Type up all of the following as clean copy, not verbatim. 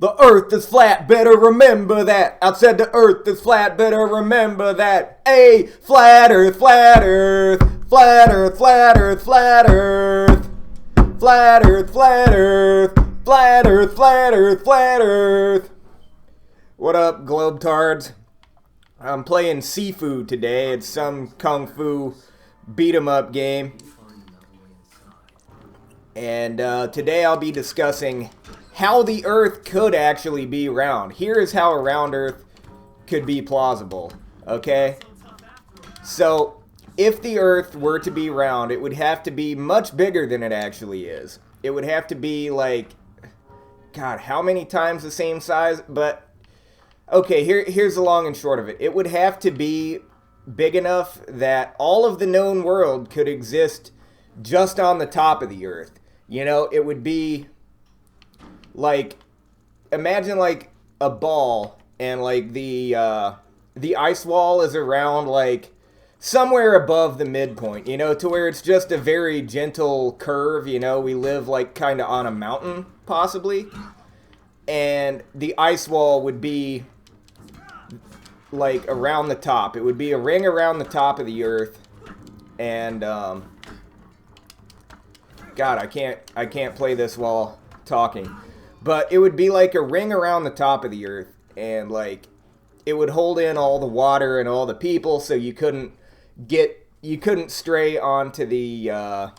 The earth is flat, better remember that. I said the earth is flat, better remember that. Hey, flat earth, flat earth. Flat earth, flat earth, flat earth. Flat earth, flat earth. Flat earth, flat earth, flat earth. What up, globetards? I'm playing Sifu today. It's some kung fu beat-em-up game. And today I'll be discussing how the Earth could actually be round. Here is how a round Earth could be plausible, okay? So, if the Earth were to be round, it would have to be much bigger than it actually is. It would have to be like, God, how many times the same size? But, okay, here's the long and short of it. It would have to be big enough that all of the known world could exist just on the top of the Earth. You know, it would be like, imagine like a ball and like the ice wall is around like somewhere above the midpoint, you know, to where it's just a very gentle curve, you know, we live like kind of on a mountain possibly, and the ice wall would be like around the top. It would be a ring around the top of the Earth, and God, I can't play this while talking. But it would be like a ring around the top of the Earth, and like it would hold in all the water and all the people, so you couldn't stray onto the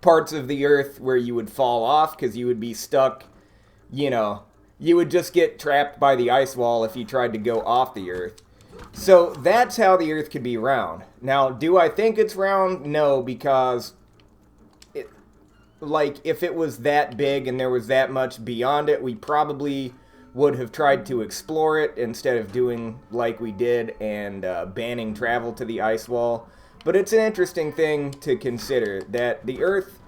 parts of the Earth where you would fall off, because you would be stuck, you know, you would just get trapped by the ice wall if you tried to go off the Earth. So that's how the Earth could be round. Now, do I think it's round? No, because like, if it was that big and there was that much beyond it, we probably would have tried to explore it instead of doing like we did and banning travel to the ice wall. But it's an interesting thing to consider that the Earth,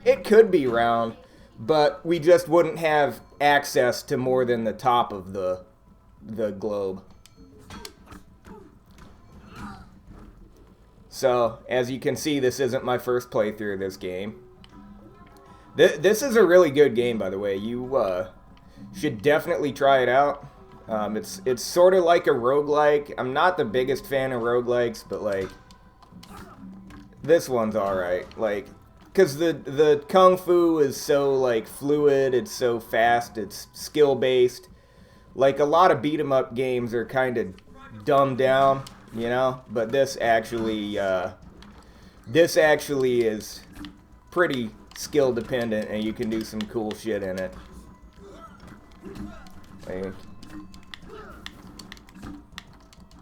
it could be round, but we just wouldn't have access to more than the top of the globe. So, as you can see, this isn't my first playthrough of this game. This is a really good game, by the way. You should definitely try it out. It's sort of like a roguelike. I'm not the biggest fan of roguelikes, but like this one's alright. Like, because the kung fu is so like fluid, it's so fast, it's skill based. Like a lot of beat 'em up games are kind of dumbed down, you know. But this actually is pretty skill dependent, and you can do some cool shit in it.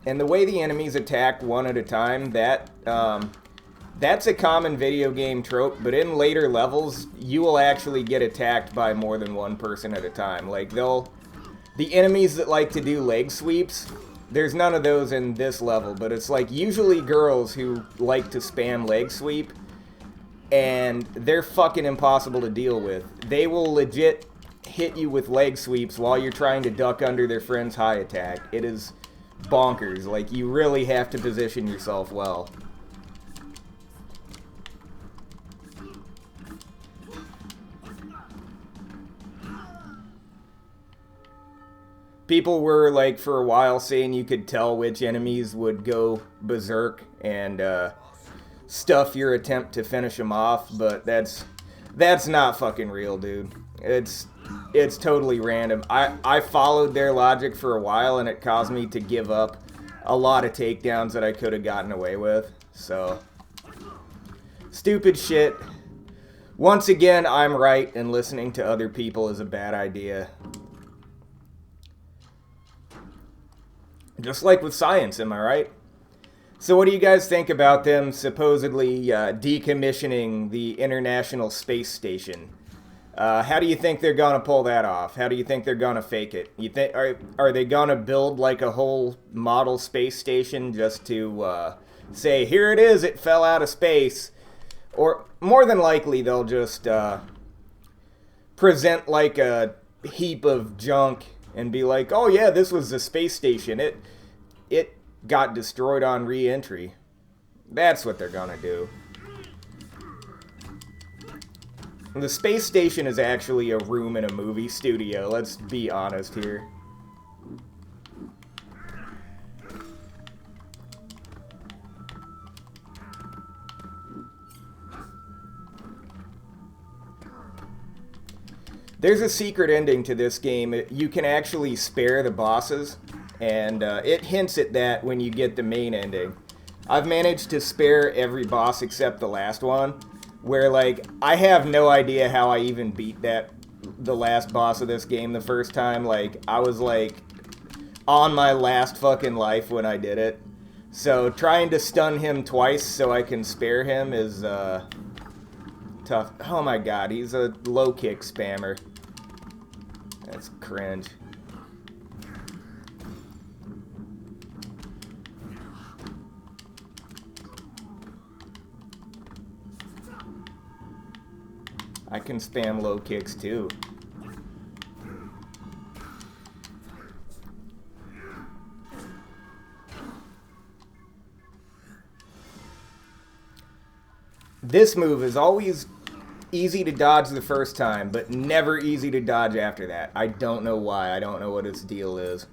And the way the enemies attack one at a time, that's a common video game trope, but in later levels you will actually get attacked by more than one person at a time. Like the enemies that like to do leg sweeps, there's none of those in this level, but it's like usually girls who like to spam leg sweep, and they're fucking impossible to deal with. They will legit hit you with leg sweeps while you're trying to duck under their friend's high attack. It is bonkers. Like, you really have to position yourself well. People were, like, for a while saying you could tell which enemies would go berserk and stuff your attempt to finish them off, but that's not fucking real, dude. It's totally random. I followed their logic for a while, and it caused me to give up a lot of takedowns that I could have gotten away with. So, stupid shit. Once again, I'm right, and listening to other people is a bad idea. Just like with science, am I right? So what do you guys think about them supposedly decommissioning the International Space Station? How do you think they're gonna pull that off? How do you think they're gonna fake it? You think are they gonna build like a whole model space station just to say, here it is, it fell out of space? Or more than likely they'll just present like a heap of junk and be like, oh yeah, this was the space station. It got destroyed on re-entry. That's what they're gonna do. The space station is actually a room in a movie studio, let's be honest here. There's a secret ending to this game. You can actually spare the bosses, and it hints at that when you get the main ending. I've managed to spare every boss except the last one, where, like, I have no idea how I even beat the last boss of this game the first time. Like, I was, like, on my last fucking life when I did it. So, trying to stun him twice so I can spare him is, tough. Oh my god, he's a low kick spammer. That's cringe. I can spam low kicks too. This move is always easy to dodge the first time, but never easy to dodge after that. I don't know why. I don't know what its deal is.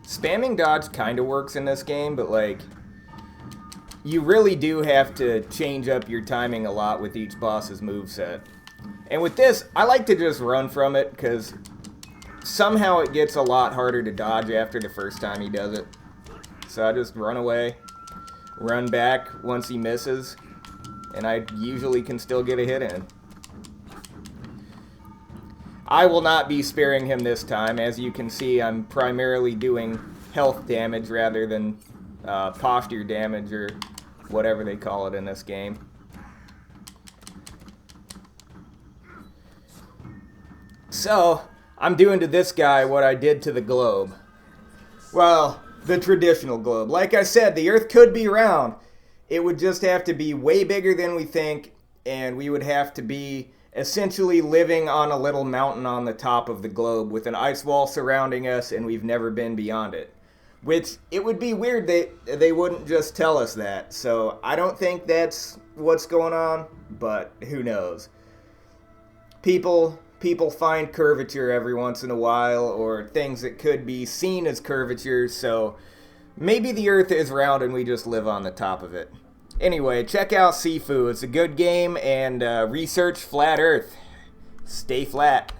Spamming dodge kind of works in this game, but like, you really do have to change up your timing a lot with each boss's moveset. And with this, I like to just run from it, because somehow it gets a lot harder to dodge after the first time he does it. So I just run away, run back once he misses, and I usually can still get a hit in. I will not be sparing him this time. As you can see, I'm primarily doing health damage rather than posture damage, or whatever they call it in this game. So, I'm doing to this guy what I did to the globe. Well, the traditional globe. Like I said, the Earth could be round. It would just have to be way bigger than we think, and we would have to be essentially living on a little mountain on the top of the globe with an ice wall surrounding us, and we've never been beyond it. Which, it would be weird they wouldn't just tell us that. So, I don't think that's what's going on, but who knows. People find curvature every once in a while, or things that could be seen as curvatures, so maybe the Earth is round and we just live on the top of it. Anyway, check out Sifu. It's a good game, and research Flat Earth. Stay flat.